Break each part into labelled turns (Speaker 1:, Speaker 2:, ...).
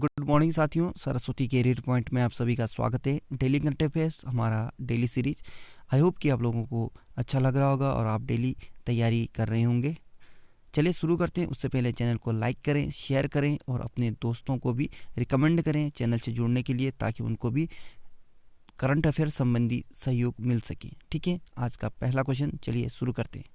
Speaker 1: Good morning साथियों, Saraswati career point में आप सभी का स्वागत है। डेली करंट अफेयर्स हमारा डेली सीरीज। आई होप कि आप लोगों को अच्छा लग रहा होगा और आप डेली तैयारी कर रहे होंगे। चलिए शुरू करते हैं। उससे पहले चैनल को लाइक करें, शेयर करें और अपने दोस्तों को भी रिकमेंड करें चैनल से जुड़ने के लिए, ताकि उनको भी करंट अफेयर संबंधी सहयोग मिल सके। ठीक है, आज का पहला क्वेश्चन चलिए शुरू करते हैं।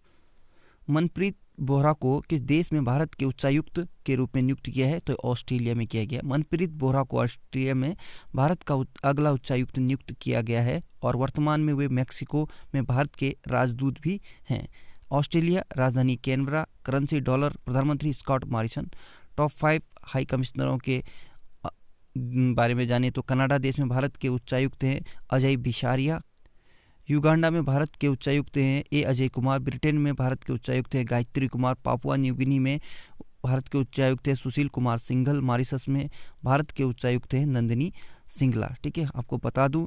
Speaker 1: मनप्रीत बोहरा को किस देश में भारत के उच्चायुक्त के रूप में नियुक्त किया है? तो ऑस्ट्रेलिया में किया गया। मनप्रीत बोहरा को ऑस्ट्रेलिया में भारत का अगला उच्चायुक्त नियुक्त किया गया है और वर्तमान में वे मैक्सिको में भारत के राजदूत भी हैं। ऑस्ट्रेलिया, राजधानी कैनबरा, करेंसी डॉलर, प्रधानमंत्री स्कॉट मॉरिसन। टॉप 5 हाई कमिश्नरों के बारे में जाने तो कनाडा देश में भारत के उच्चायुक्त हैं अजय बिसारिया। युगांडा में भारत के उच्चायुक्त हैं ए अजय कुमार। ब्रिटेन में भारत के उच्चायुक्त हैं Gayatri Kumar. Papua New Guinea में भारत के उच्चायुक्त हैं सुशील कुमार सिंघल। मॉरिशस में भारत के उच्चायुक्त हैं नंदिनी सिंगला। ठीक है, आपको बता दूं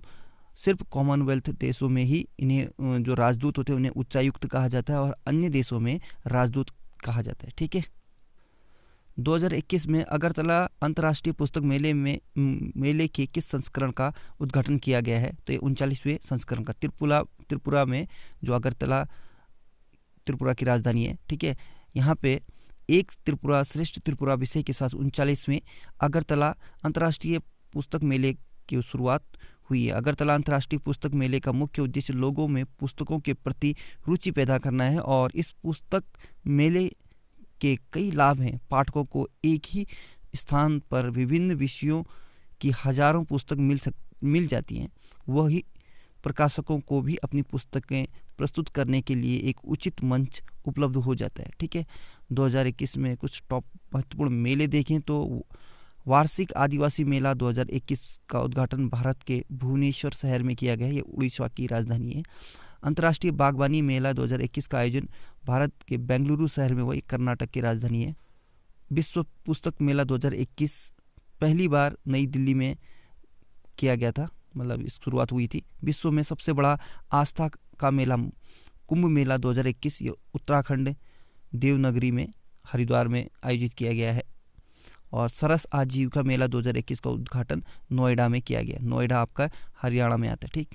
Speaker 1: सिर्फ कॉमनवेल्थ देशों में ही इन्हें जो राजदूत होते हैं उन्हें उच्चायुक्त कहा जाता है और अन्य देशों में राजदूत कहा जाता है। ठीक है, 2021 में अगरतला अंतर्राष्ट्रीय पुस्तक मेले के किस संस्करण का उद्घाटन किया गया है? तो ये 39वें संस्करण का। त्रिपुरा में जो अगरतला त्रिपुरा की राजधानी है, ठीक है, यहाँ पे एक त्रिपुरा श्रेष्ठ त्रिपुरा विषय के साथ 39वें अगरतला अंतर्राष्ट्रीय पुस्तक मेले की शुरुआत हुई है। अगरतला अंतर्राष्ट्रीय पुस्तक मेले का मुख्य उद्देश्य लोगों में पुस्तकों के प्रति रुचि पैदा करना है और इस पुस्तक मेले के कई लाभ हैं। पाठकों को एक ही स्थान पर विभिन्न विषयों की हजारों पुस्तक मिल जाती हैं। वही प्रकाशकों को भी अपनी पुस्तकें प्रस्तुत करने के लिए एक उचित मंच उपलब्ध हो जाता है। ठीक है, 2021 में कुछ टॉप महत्वपूर्ण मेले देखें तो वार्षिक आदिवासी मेला 2021 का उद्घाटन भारत के भुवनेश्वर शहर में किया गया है। ये उड़ीसा की राजधानी है। अंतर्राष्ट्रीय बागवानी मेला 2021 का आयोजन भारत के बेंगलुरु शहर में, वही कर्नाटक की राजधानी है। विश्व पुस्तक मेला 2021 पहली बार नई दिल्ली में किया गया था, मतलब इस शुरुआत हुई थी। विश्व में सबसे बड़ा आस्था का मेला कुंभ मेला 2021 ये उत्तराखंड देवनगरी में हरिद्वार में आयोजित किया गया है। और सरस आजीविका मेला 2021 का उद्घाटन नोएडा में किया गया। नोएडा आपका हरियाणा में आता है, ठीक,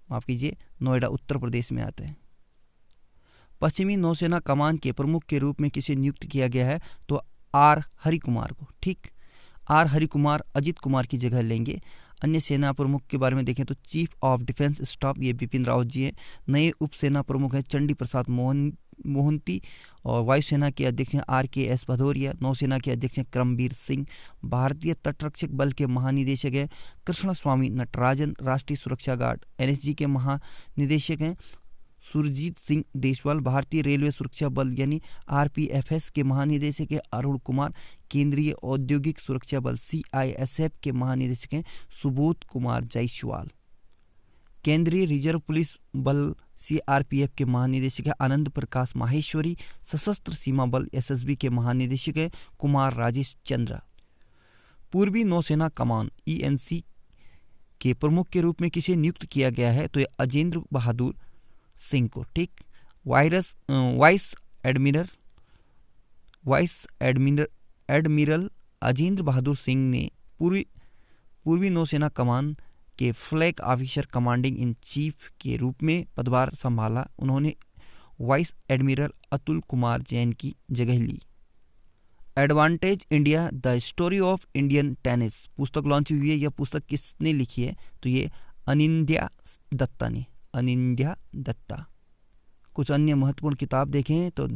Speaker 1: माफ कीजिए, नोएडा उत्तर प्रदेश में आता है। पश्चिमी नौसेना कमान के प्रमुख के रूप में किसे नियुक्त किया गया है? तो आर हरि कुमार को। ठीक, आर हरि कुमार अजित कुमार की जगह लेंगे। अन्य सेना प्रमुख के बारे में देखें तो चीफ ऑफ डिफेंस स्टाफ ये बिपिन रावत जी हैं। नए उप सेना प्रमुख हैं चंडी प्रसाद मोहंती और वायुसेना के अध्यक्ष हैं RKS भदौरिया। नौसेना के अध्यक्ष हैं करमबीर सिंह। भारतीय तटरक्षक बल के महानिदेशक हैं कृष्ण स्वामी नटराजन। राष्ट्रीय सुरक्षा गार्ड NSG के महानिदेशक हैं सुरजीत सिंह देशवाल। भारतीय रेलवे सुरक्षा बल यानी RPFS के महानिदेशक हैं अरुण कुमार। केंद्रीय औद्योगिक सुरक्षा बल CISF के महानिदेशक हैं सुबोध कुमार जायसवाल। केंद्रीय रिजर्व पुलिस बल CRPF के महानिदेशक हैं आनंद प्रकाश माहेश्वरी। सशस्त्र सीमा बल SSB के महानिदेशक हैं कुमार राजेश चंद्र। पूर्वी नौसेना कमान ENC के प्रमुख के रूप में किसे नियुक्त किया गया है? तो ये अजेंद्र बहादुर सिंह को। ठीक, वाइस एडमिरल अजेंद्र बहादुर सिंह ने पूर्वी नौसेना कमान के flag officer commanding in chief के रूप में पदभार संभाला। उन्होंने वाइस एडमिरल अतुल कुमार जैन की जगह ली। Advantage India the story of Indian tennis पुस्तक लॉन्च हुई है। यह पुस्तक किसने लिखी है? तो ये अनिंद्या दत्ता ने। अनिंद्या दत्ता। कुछ अन्य महत्वपूर्ण किताब देखें तो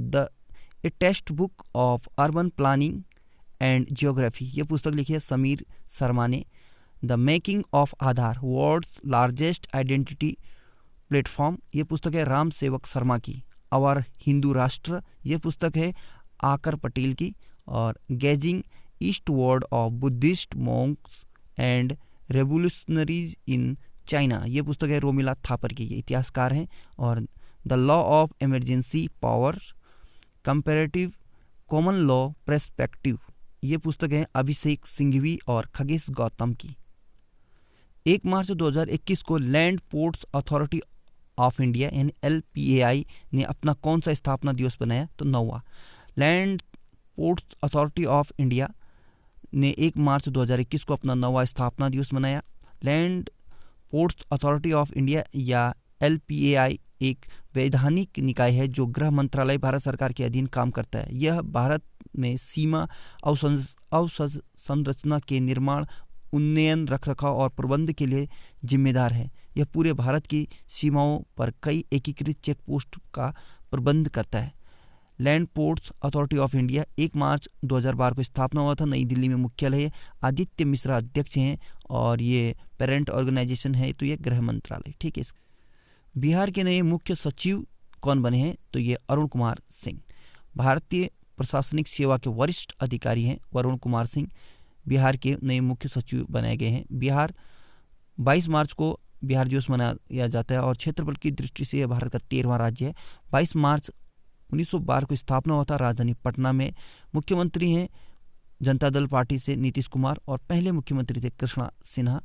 Speaker 1: a textbook of urban planning and geography ये पुस्तक लिखी है समीर शर्मा ने। The making of Aadhaar world's largest identity platform ये पुस्तक है राम सेवक शर्मा की। आवर हिंदू राष्ट्र ये पुस्तक है आकर पटेल की। और gazing eastward of Buddhist monks and revolutionaries in China ये पुस्तक है रोमिला थापर की, ये इतिहासकार हैं। और the law of emergency power comparative common law perspective ये पुस्तक है अभिषेक सिंघवी और खगेश गौतम की। 1 मार्च 2021 को land ports authority of India यानी LPAI ने अपना कौन सा स्थापना दिवस बनाया? तो 9वां। Land ports authority of India ने 1 मार्च 2021 को अपना 9वां स्थापना दिवस मनाया। Land ports authority of India या LPAI एक वैधानिक निकाय है जो गृह मंत्रालय भारत सरकार के अधीन काम करता है। यह भारत में सीमा अवसंरचना के निर्माण, उन्नयन, रखरखाव और प्रबंध के लिए जिम्मेदार है। यह पूरे भारत की सीमाओं पर कई एकीकृत चेक पोस्ट का प्रबंध करता है। Land ports authority of India 1 मार्च 2012 को स्थापना हुआ था। नई दिल्ली में मुख्यालय है। आदित्य मिश्रा अध्यक्ष हैं और ये पेरेंट ऑर्गेनाइजेशन है, तो ये गृह मंत्रालय, ठीक है। बिहार के नए मुख्य सचिव कौन बने हैं? तो ये अरुण कुमार सिंह, भारतीय प्रशासनिक सेवा के वरिष्ठ अधिकारी हैं। अरुण कुमार सिंह बिहार के नए मुख्य सचिव बनाए गए हैं। बिहार 22 मार्च को बिहार दिवस मनाया जाता है और क्षेत्रफल की दृष्टि से यह भारत का 13वां राज्य है। 22 मार्च 1912 को स्थापना हुआ था। राजधानी पटना में। मुख्यमंत्री हैं जनता दल पार्टी से नीतीश कुमार और पहले मुख्यमंत्री थे कृष्णा सिन्हा,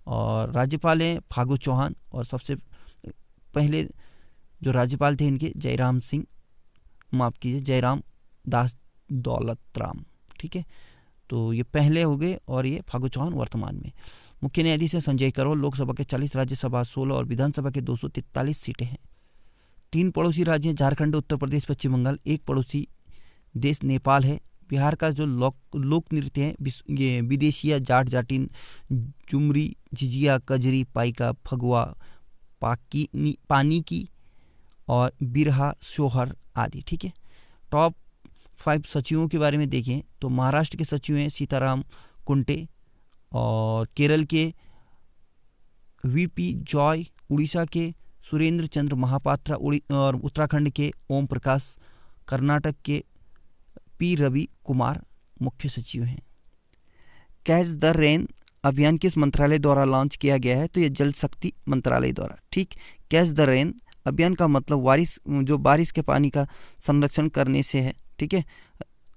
Speaker 1: और राज्यपाल हैं फागू चौहान, और सबसे पहले जो राज्यपाल थे इनके जयराम दास दौलत राम, ठीक है। तो ये पहले हो गए और ये फागू चौहान वर्तमान में। मुख्य न्यायाधीश है संजय करोल। लोकसभा के 40, राज्यसभा 16 और विधानसभा के 243 सीटें हैं। 3 पड़ोसी राज्य हैं झारखंड, उत्तर प्रदेश, पश्चिम बंगाल। 1 पड़ोसी देश नेपाल है। बिहार का जो लोक नृत्य है ये विदेशिया, जाट जाटिन, जुमरी, झिझिया, कजरी, पाइका, फगुआ, पानी की और बिरहा, सोहर आदि, ठीक है। टॉप 5 सचिवों के बारे में देखें तो महाराष्ट्र के सचिव हैं सीताराम कुंटे, और केरल के VP जॉय, उड़ीसा के सुरेंद्र चंद्र महापात्रा, और उत्तराखंड के ओम प्रकाश, कर्नाटक के P रवि कुमार मुख्य सचिव हैं। कैच द रेन अभियान किस मंत्रालय द्वारा लॉन्च किया गया है? तो ये जल शक्ति मंत्रालय द्वारा, ठीक। कैच द रेन अभियान का मतलब बारिश के पानी का संरक्षण करने से है, ठीक है।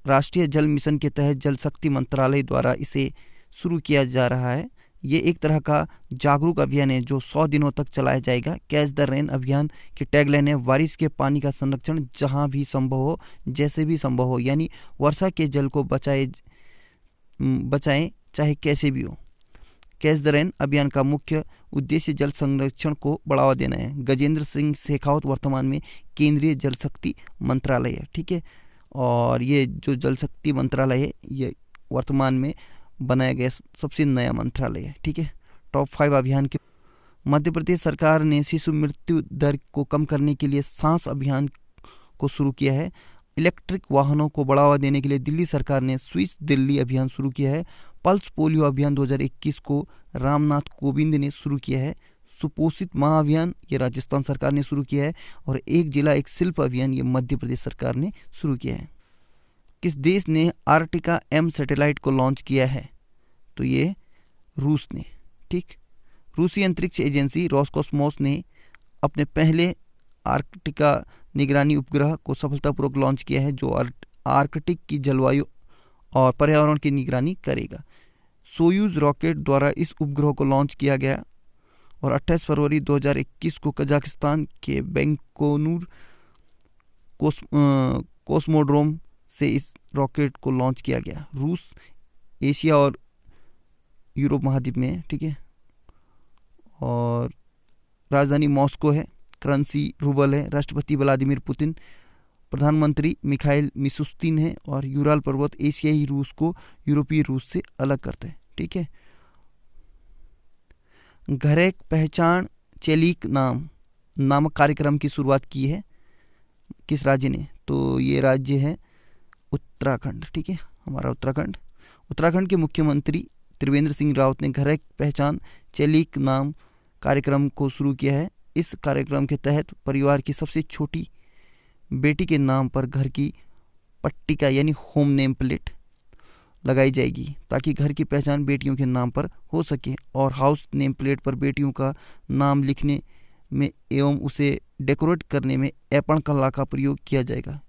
Speaker 1: राष्ट्रीय जल मिशन के तहत जल शक्ति मंत्रालय द्वारा इसे शुरू किया जा रहा है। ये एक तरह का जागरूक अभियान है जो 100 दिनों तक चलाया जाएगा। कैच द रेन अभियान की टैगलाइन है बारिश के पानी का संरक्षण जहां भी संभव हो, जैसे भी संभव हो, यानी वर्षा के जल को बचाएं चाहे कैसे भी हो। कैच द रेन अभियान का मुख्य उद्देश्य जल संरक्षण को बढ़ावा देना है। गजेंद्र सिंह शेखावत वर्तमान में केंद्रीय जल शक्ति मंत्रालय है, ठीक है। और ये जो जल शक्ति मंत्रालय है ये वर्तमान में बनाया गया सबसे नया मंत्रालय है, ठीक है। टॉप 5 अभियान के मध्य प्रदेश सरकार ने शिशु मृत्यु दर को कम करने के लिए सांस अभियान को शुरू किया है। इलेक्ट्रिक वाहनों को बढ़ावा देने के लिए दिल्ली सरकार ने स्विच दिल्ली अभियान शुरू किया है। पल्स पोलियो अभियान 2021 को रामनाथ कोविंद ने शुरू किया है। सुपोषित माह अभियान ये राजस्थान सरकार ने शुरू किया है। और एक जिला एक शिल्प अभियान ये मध्य प्रदेश सरकार ने शुरू किया है। किस देश ने आर्कटिका M सैटेलाइट को लॉन्च किया है? तो ये रूस ने, ठीक। रूसी अंतरिक्ष एजेंसी रोसकोस्मोस ने अपने पहले आर्कटिका निगरानी उपग्रह को सफलतापूर्वक लॉन्च किया है जो आर्कटिक की जलवायु और पर्यावरण की निगरानी करेगा। सोयूज रॉकेट द्वारा इस उपग्रह को लॉन्च किया गया और 28 फरवरी 2021 को कजाकिस्तान के बैंकोनूर कोस्मोड्रोम से इस रॉकेट को लॉन्च किया गया। रूस एशिया और यूरोप महाद्वीप में है, ठीक है। और राजधानी मॉस्को है। करेंसी रूबल है। राष्ट्रपति व्लादिमीर पुतिन, प्रधानमंत्री मिखाइल मिशुस्तिन है। और यूराल पर्वत एशियाई रूस को यूरोपीय रूस से अलग करते हैं, ठीक है। घरेक पहचान चेलिक नामक कार्यक्रम की शुरुआत की है किस राज्य ने? तो ये राज्य है उत्तराखंड, ठीक है, हमारा उत्तराखंड। उत्तराखंड के मुख्यमंत्री त्रिवेंद्र सिंह रावत ने घरेक पहचान चेलिक नाम कार्यक्रम को शुरू किया है। इस कार्यक्रम के तहत परिवार की सबसे छोटी बेटी के नाम पर घर की पट्टिका यानी होम नेम प्लेट लगाई जाएगी ताकि घर की पहचान बेटियों के नाम पर हो सके। और हाउस नेम प्लेट पर बेटियों का नाम लिखने में एवं उसे डेकोरेट करने में ऐपण कला का प्रयोग किया जाएगा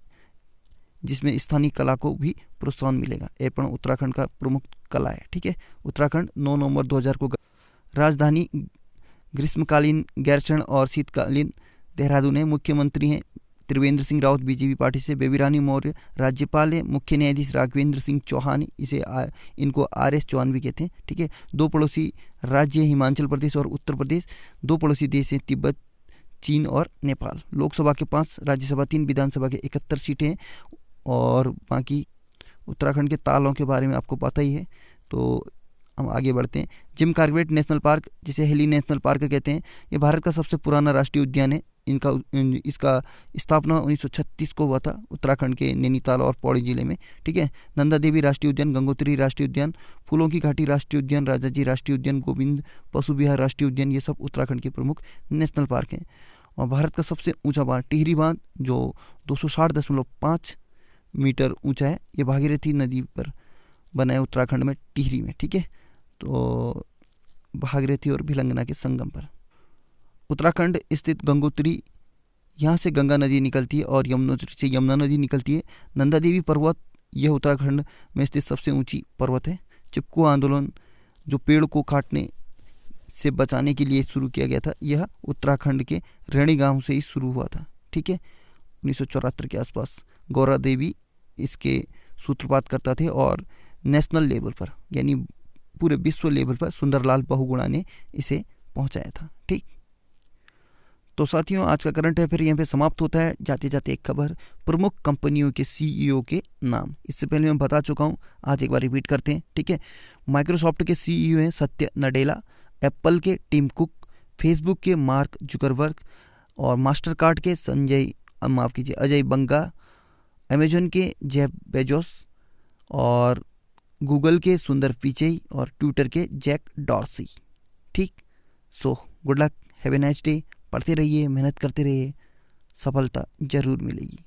Speaker 1: जिसमें स्थानीय कला को भी प्रोत्साहन मिलेगा। ऐपण उत्तराखंड का प्रमुख कला है, ठीक है। उत्तराखंड 9 नवंबर 2000 को राजधानी ग्रीष्मकालीन, गैरसैंण और शीतकालीन देहरादून है। मुख्यमंत्री हैं त्रिवेंद्र सिंह रावत बीजेपी पार्टी से, बेबी रानी मौर्य राज्यपाल है, मुख्य न्यायाधीश राघवेंद्र सिंह चौहान, इनको RS चौहान भी कहते हैं। ठीक है। 2 पड़ोसी राज्य हिमाचल प्रदेश और उत्तर प्रदेश, 2 पड़ोसी देश हैं तिब्बत, चीन और नेपाल। लोकसभा के 5, राज्यसभा 3, विधानसभा के 71 सीटें हैं। और बाकी उत्तराखंड के तालों के बारे में आपको पता ही है, तो हम आगे बढ़ते हैं। जिम कॉर्बेट नेशनल पार्क, जिसे हेली नेशनल पार्क कहते हैं, ये भारत का सबसे पुराना राष्ट्रीय उद्यान है। इसका स्थापना 1936 को हुआ था उत्तराखंड के नैनीताल और पौड़ी जिले में। ठीक है। नंदा देवी राष्ट्रीय उद्यान, गंगोत्री राष्ट्रीय उद्यान, फूलों की घाटी राष्ट्रीय उद्यान, राजाजी राष्ट्रीय उद्यान, गोविंद पशु विहार राष्ट्रीय उद्यान, ये सब उत्तराखंड के प्रमुख नेशनल पार्क हैं। और भारत का सबसे ऊंचा बांध टिहरी बांध, जो 260.5 मीटर ऊंचा है, ये भागीरथी नदी पर बना है उत्तराखंड में, टिहरी में। ठीक है। तो भागीरथी और भिलंगना के संगम पर उत्तराखंड स्थित गंगोत्री, यहाँ से गंगा नदी निकलती है और यमुनोत्री से यमुना नदी निकलती है। नंदा देवी पर्वत, यह उत्तराखंड में स्थित सबसे ऊंची पर्वत है। चिपको आंदोलन, जो पेड़ को काटने से बचाने के लिए शुरू किया गया था, यह उत्तराखंड के रैणी गांव से ही शुरू हुआ था। ठीक है। 1974 के आसपास गौरा देवी इसके सूत्रपात करता थे और नेशनल लेवल पर, यानी पूरे विश्व लेवल पर, सुंदरलाल बहुगुणा ने इसे पहुंचाया था। ठीक। तो साथियों, आज का करंट अफेयर यहाँ पे समाप्त होता है। जाते जाते एक खबर, प्रमुख कंपनियों के CEO के नाम। इससे पहले मैं बता चुका हूँ, आज एक बार रिपीट करते हैं। ठीक है। माइक्रोसॉफ्ट के CEO हैं सत्य नडेला, एप्पल के टिम कुक, फेसबुक के मार्क जुकरबर्ग और मास्टर कार्ड के अजय बंगा, अमेजन के जेफ बेजोस और गूगल के सुंदर पिचई और ट्विटर के जैक डॉर्सी। ठीक। So good luck, have a nice day. पढ़ते रहिए, मेहनत करते रहिए, सफलता जरूर मिलेगी।